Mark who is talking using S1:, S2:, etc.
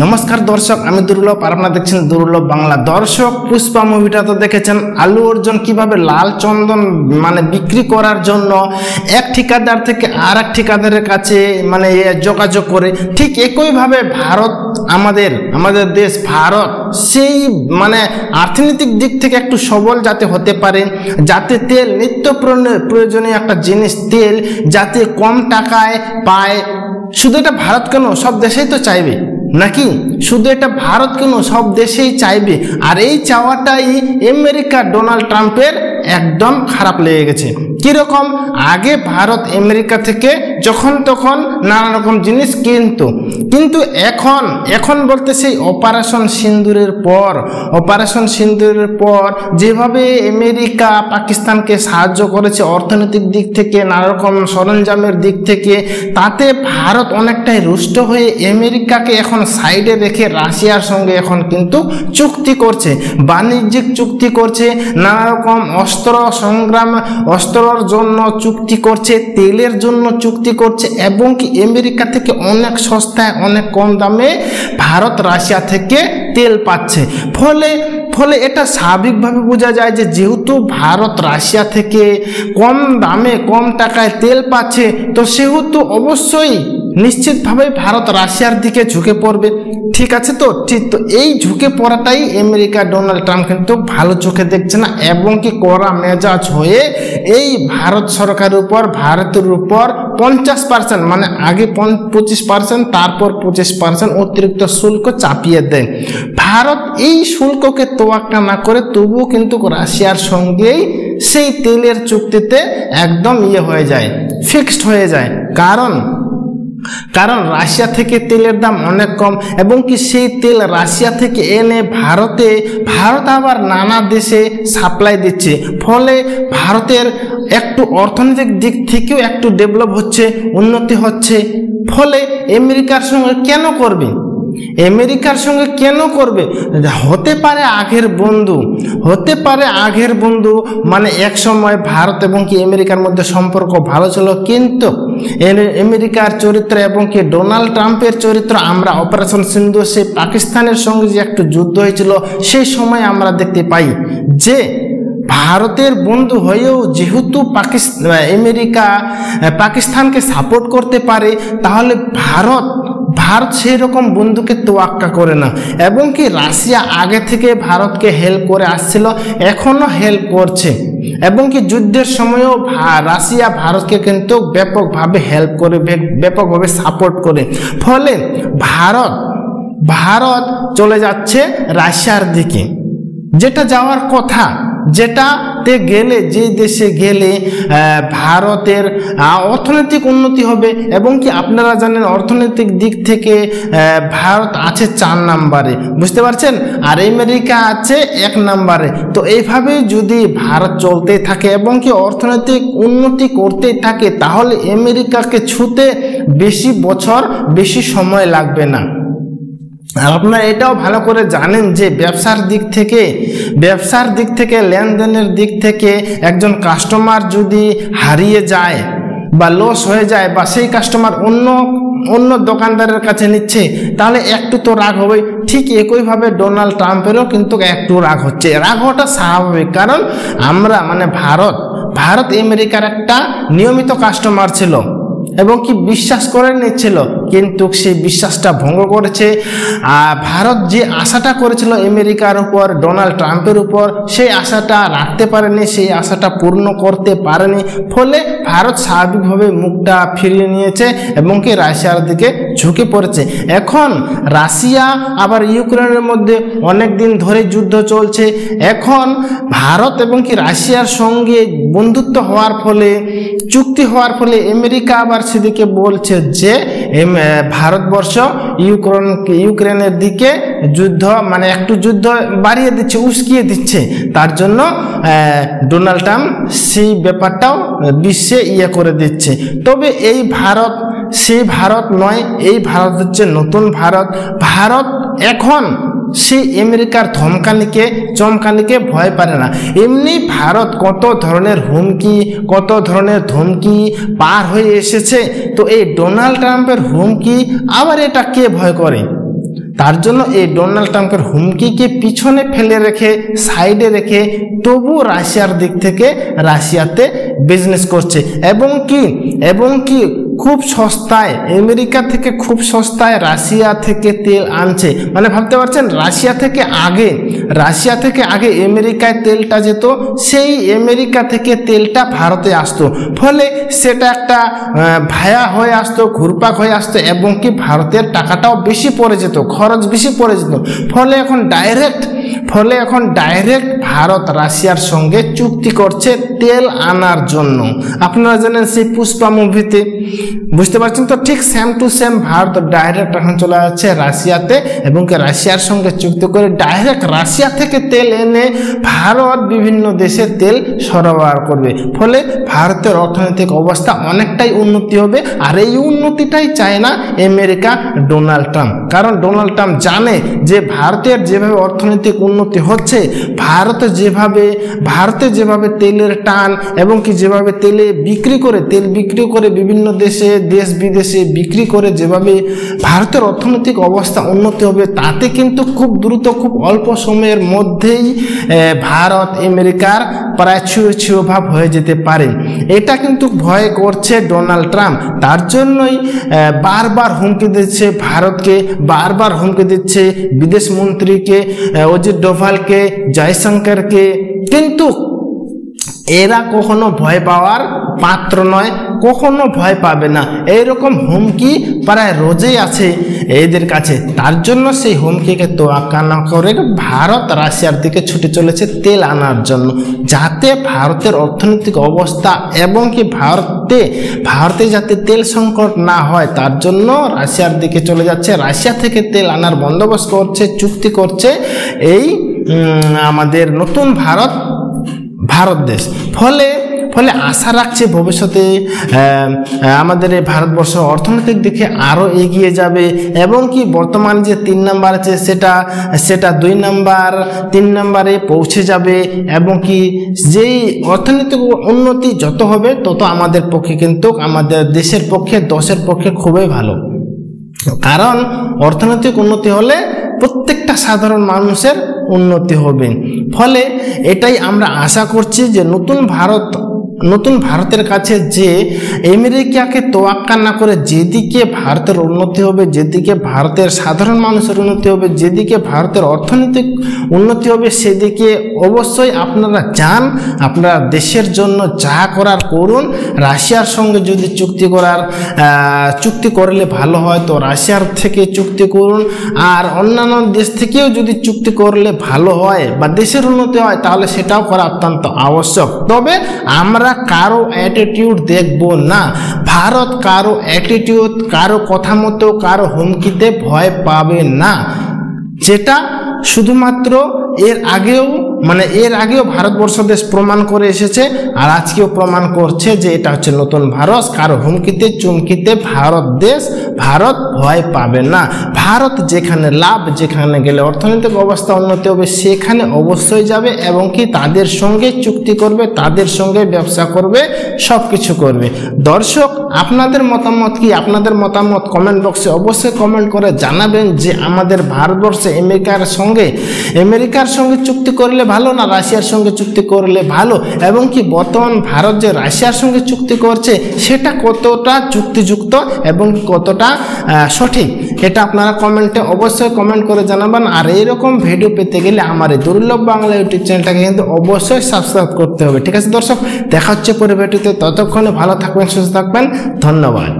S1: নমস্কার দর্শক, আমি দুর্লভ আর আপনারা দেখছেন দুর্লভ বাংলা। দর্শক, পুষ্পা মুভিটা তো দেখেছেন। আলু অর্জুন কিভাবে লাল চন্দন বিক্রি করার জন্য এক ঠিকাদার থেকে আর এক ঠিকাদারের কাছে যোগাযোগ করে, ঠিক একইভাবে ভারত আমাদের দেশ ভারত সেই অর্থনৈতিক দিক থেকে একটু সবল যাতে হতে পারে, যাতে তেল নিত্য প্রয়োজনীয় একটা জিনিস তেল যাতে কম টাকায় পায়। শুধু এটা ভারত কেন, সব দেশেই তো চাইবে নাকি? শুধু এটা ভারত কেন, সব দেশেই চাইবে। আর এই চাওয়াটাই আমেরিকা ডোনাল্ড ট্রাম্পের একদম খারাপ লেগে গেছে। কিরকম? আগে ভারত আমেরিকা থেকে যখন তখন নানা রকম জিনিস কিন্তু এখন বলতে সেই অপারেশন সিন্দুরের পর যেভাবে আমেরিকা পাকিস্তানকে সাহায্য করেছে অর্থনৈতিক দিক থেকে, নানা রকম সরঞ্জামের দিক থেকে, তাতে ভারত অনেকটাই রুষ্ট হয়ে আমেরিকাকে এখন সাইডে রেখে রাশিয়ার সঙ্গে এখন কিন্তু চুক্তি করছে, বাণিজ্যিক চুক্তি করছে, নানা রকম অস্ত্রর জন্য চুক্তি করছে, তেলের জন্য চুক্তি করছে, এবং কি আমেরিকা থেকে অনেক সস্তায় অনেক কম দামে ভারত রাশিয়া থেকে তেল পাচ্ছে। ফলে এটা স্বাভাবিকভাবে বোঝা যায় যে যেহেতু ভারত রাশিয়া থেকে কম দামে কম টাকায় তেল পাচ্ছে, তো সেহেতু অবশ্যই নিশ্চিতভাবে ভারত রাশিয়ার দিকে ঝুঁকে পড়বে। ঠিক আছে, তো ঠিক তো এই ঝুঁকে পড়াটাই আমেরিকা ডোনাল্ড ট্রাম্প কিন্তু ভালো চোখে দেখছে না, এবং কি কড়া মেজাজ হয়ে এই ভারত সরকারের উপর, ভারতের উপর 50% আগে 25%, তারপর 25% অতিরিক্ত শুল্ক চাপিয়ে দেয়। ভারত এই শুল্ককে তোয়াক্কা না করে তবুও কিন্তু রাশিয়ার সঙ্গেই সেই তেলের চুক্তিতে একদম হয়ে যায়, ফিক্সড হয়ে যায়। কারণ রাশিয়া থেকে তেলের দাম অনেক কম, এবং কি সেই তেল রাশিয়া থেকে এনে ভারত আবার নানা দেশে সাপ্লাই দিচ্ছে। ফলে ভারতের একটু অর্থনৈতিক দিক থেকেও একটু ডেভেলপ হচ্ছে, উন্নতি হচ্ছে। ফলে আমেরিকার সঙ্গে কেন করবে? হতে পারে আগের বন্ধু, এক সময় ভারত এবং কি আমেরিকার মধ্যে সম্পর্ক ভালো ছিল, কিন্তু আমেরিকার চরিত্র এবং কি ডোনাল্ড ট্রাম্পের চরিত্র আমরা অপারেশন সিন্দুর সেই পাকিস্তানের সঙ্গে যে একটু যুদ্ধ হয়েছিল, সেই সময় আমরা দেখতে পাই যে ভারতের বন্ধু হয়েও যেহেতু আমেরিকা পাকিস্তানকে সাপোর্ট করতে পারে, তাহলে ভারত সেই রকম বন্ধুকে তোয়াক্কা করে না। এবং কি রাশিয়া আগে থেকে ভারতকে হেল্প করে আসছিল, এখনো হেল্প করছে, এবং কি যুদ্ধের সময়ও রাশিয়া ভারতকে কিন্তু ব্যাপকভাবে হেল্প করে, ব্যাপকভাবে সাপোর্ট করে। ফলে ভারত চলে যাচ্ছে রাশিয়ার দিকে, যেটা যাওয়ার কথা, যেটাতে গেলে, যে দেশে গেলে ভারতের অর্থনৈতিক উন্নতি হবে। এবং কি আপনারা জানেন অর্থনৈতিক দিক থেকে ভারত আছে 4 নম্বরে, বুঝতে পারছেন, আর আমেরিকা আছে 1 নম্বরে। তো এইভাবেই যদি ভারত চলতে থাকে এবং কি অর্থনৈতিক উন্নতি করতে থাকে, তাহলে আমেরিকাকে ছুঁতে বেশি সময় লাগবে না। আর আপনারা এটাও ভালো করে জানেন যে ব্যবসার দিক থেকে লেনদেনের দিক থেকে একজন কাস্টমার যদি হারিয়ে যায় বা লস হয়ে যায়, বা সেই কাস্টমার অন্য দোকানদারের কাছে নিচ্ছে, তাহলে একটু তো রাগ হবে। ঠিক একইভাবে ডোনাল্ড ট্রাম্পেরও কিন্তু একটু রাগ হচ্ছে। রাগ হওয়াটা স্বাভাবিক, কারণ আমরা ভারত আমেরিকার একটা নিয়মিত কাস্টমার ছিল এবং কি বিশ্বাস করে নিচ্ছিল, কিন্তু সেই বিশ্বাসটা ভঙ্গ করেছে। ভারত যে আশাটা করেছিল আমেরিকার উপর, ডোনাল্ড ট্রাম্পের উপর, সেই আশাটা রাখতে পারেনি, সেই আশাটা পূর্ণ করতে পারেনি। ফলে ভারত স্বাভাবিকভাবে মুখটা ফিরিয়ে নিয়েছে এবং কি রাশিয়ার দিকে ঝুঁকে পড়েছে। এখন রাশিয়া আবার ইউক্রেনের মধ্যে অনেক দিন ধরে যুদ্ধ চলছে। এখন ভারত এবং কি রাশিয়ার সঙ্গে বন্ধুত্ব হওয়ার ফলে, চুক্তি হওয়ার ফলে আমেরিকা আবার সেদিকে বলছে যে ভারতবর্ষ ইউক্রেনের দিকে একটু যুদ্ধ বাড়িয়ে দিচ্ছে, উস্কিয়ে দিচ্ছে। তার জন্য ডোনাল্ড ট্রাম্প সেই ব্যাপারটাও বিশ্বে করে দিচ্ছে। তবে এই ভারত সেই ভারত নয়, এই ভারত হচ্ছে নতুন ভারত এখন সেই আমেরিকার চমকানিকে ভয় পারে না। এমনি ভারত কত ধরনের ধমকি পার হয়ে এসেছে। তো এই ডোনাল্ড ট্রাম্পের হুমকি আবার এটা কে ভয় করে? তার জন্য এই ডোনাল্ড ট্রাম্পের হুমকিকে পিছনে ফেলে রেখে সাইডে রেখে তবু রাশিয়ার দিক থেকে রাশিয়াতে বিজনেস করছে এবং কি খুব সস্তায় আমেরিকা থেকে খুব সস্তায় রাশিয়া থেকে তেল আনছে। মানে ভাবতে পারছেন, রাশিয়া থেকে আগে আমেরিকায় তেলটা যেত, সেই আমেরিকা থেকে তেলটা ভারতে আসতো, ফলে সেটা একটা ভায়া হয়ে আসতো, ঘুরপাক হয়ে আসতো এবং কি ভারতের টাকাটাও বেশি পড়ে যেত, খরচ বেশি পড়ে যেত। ফলে এখন ডাইরেক্ট ভারত রাশিয়ার সঙ্গে চুক্তি করছে তেল আনার জন্য। আপনারা জানেন সেই পুষ্পা মুভিতে, বুঝতে পারছেন তো, ঠিক same to same Bharat direct এখন চলে যাচ্ছে রাশিয়াতে এবং রাশিয়ার সঙ্গে চুক্তি করে ডাইরেক্ট রাশিয়া থেকে তেল এনে ভারত বিভিন্ন দেশে তেল সরবরাহ করবে। ফলে ভারতের অর্থনৈতিক অবস্থা অনেকটাই উন্নতি হবে। আর এই উন্নতিটাই চায় না আমেরিকা, ডোনাল্ড ট্রাম্প। কারণ ডোনাল্ড ট্রাম্প জানে যে ভারতের যেভাবে অর্থনৈতিক উন্নতি হচ্ছে, ভারতে যেভাবে তেলের টান এবং কি যেভাবে তেল বিক্রি করে বিভিন্ন দেশ বিদেশে বিক্রি করে যেভাবে ভারতের অর্থনৈতিক অবস্থা উন্নতি হবে, তাতে কিন্তু খুব দ্রুত, খুব অল্প সময়ের মধ্যেই ভারত আমেরিকার প্রায় ছুঁয়ো ভাব হয়ে যেতে পারে। এটা কিন্তু ভয় করছে ডোনাল্ড ট্রাম্প। তার জন্যই বারবার হুমকি দিচ্ছে ভারতকে, বারবার হুমকি দিচ্ছে বিদেশ মন্ত্রীকে, অজিত ডোভালকে, জয়শঙ্করকে। কিন্তু এরা কখনো ভয় পাওয়ার পাত্র নয়, কখনো ভয় পাবে না। এইরকম হুমকি প্রায় রোজই আছে এদের কাছে। তার জন্য সেই হুমকিকে তোয়াক্কা না করে ভারত রাশিয়ার দিকে ছুটে চলেছে তেল আনার জন্য, যাতে ভারতের অর্থনৈতিক অবস্থা এবং কি ভারতে যাতে তেল সংকট না হয়, তার জন্য রাশিয়ার দিকে চলে যাচ্ছে। রাশিয়া থেকে তেল আনার বন্দোবস্ত করছে, চুক্তি করছে এই আমাদের নতুন ভারত দেশ। ফলে আশা রাখছে ভবিষ্যতে আমাদের এই ভারতবর্ষ অর্থনৈতিক দিকে আরও এগিয়ে যাবে এবং কি বর্তমান যে 3 নাম্বার আছে সেটা 2 নাম্বার 3 নাম্বারে পৌঁছে যাবে এবং কি যেই অর্থনৈতিক উন্নতি যত হবে তত আমাদের পক্ষে কিন্তু আমাদের দেশের পক্ষে, দেশের পক্ষে খুবই ভালো। কারণ অর্থনৈতিক উন্নতি হলে প্রত্যেকটা সাধারণ মানুষের উন্নতি হবে। ফলে এটাই আমরা আশা করছি যে নতুন ভারতের কাছে যে আমেরিকাকে তোয়াক্কা না করে যেদিকে ভারতের উন্নতি হবে, যেদিকে ভারতের সাধারণ মানুষের উন্নতি হবে, যেদিকে ভারতের অর্থনৈতিক উন্নতি হবে, সেদিকে অবশ্যই আপনারা যান। আপনারা দেশের জন্য যা করার করুন। রাশিয়ার সঙ্গে যদি চুক্তি করলে ভালো হয় তো রাশিয়ার থেকে চুক্তি করুন, আর অন্যান্য দেশ থেকেও যদি চুক্তি করলে ভালো হয় বা দেশের উন্নতি হয় তাহলে সেটাও করা অত্যন্ত আবশ্যক। তবে আমরা কারো অ্যাটিটিউড দেখব না। ভারত কারো অ্যাটিটিউড, কারো কথা মতো, কারো হুমকিতে ভয় পাবে না, যেটা শুধুমাত্র এর আগেও ভারতবর্ষ দেশ প্রমাণ করে এসেছে আর আজকেও প্রমাণ করছে যে এটা হচ্ছে নতুন ভারত। কারো হুমকিতে চুমকিতে ভারত ভয় পাবে না। ভারত যেখানে যেখানে গেলে অর্থনৈতিক অবস্থা উন্নতি হবে সেখানে অবশ্যই যাবে এবং কি তাদের সঙ্গে চুক্তি করবে, তাদের সঙ্গে ব্যবসা করবে, সব কিছু করবে। দর্শক, আপনাদের মতামত কি? আপনাদের মতামত কমেন্ট বক্সে অবশ্যই কমেন্ট করে জানাবেন যে আমাদের ভারতবর্ষে আমেরিকার সঙ্গে চুক্তি করলে ভালো না রাশিয়ার সঙ্গে চুক্তি করলে ভালো, এবং কি বর্তমান ভারত যে রাশিয়ার সঙ্গে চুক্তি করছে সেটা কতটা যুক্তিযুক্ত এবং কতটা সঠিক, এটা আপনারা কমেন্টে অবশ্যই কমেন্ট করে জানাবেন। আর এইরকম ভিডিও পেতে গেলে আমার এই দুর্লভ বাংলা ইউটিউব চ্যানেলটাকে কিন্তু অবশ্যই সাবস্ক্রাইব করতে হবে। ঠিক আছে দর্শক, দেখা হচ্ছে পরে ভিডিওতে। ততক্ষণে ভালো থাকবেন, সুস্থ থাকবেন। ধন্যবাদ।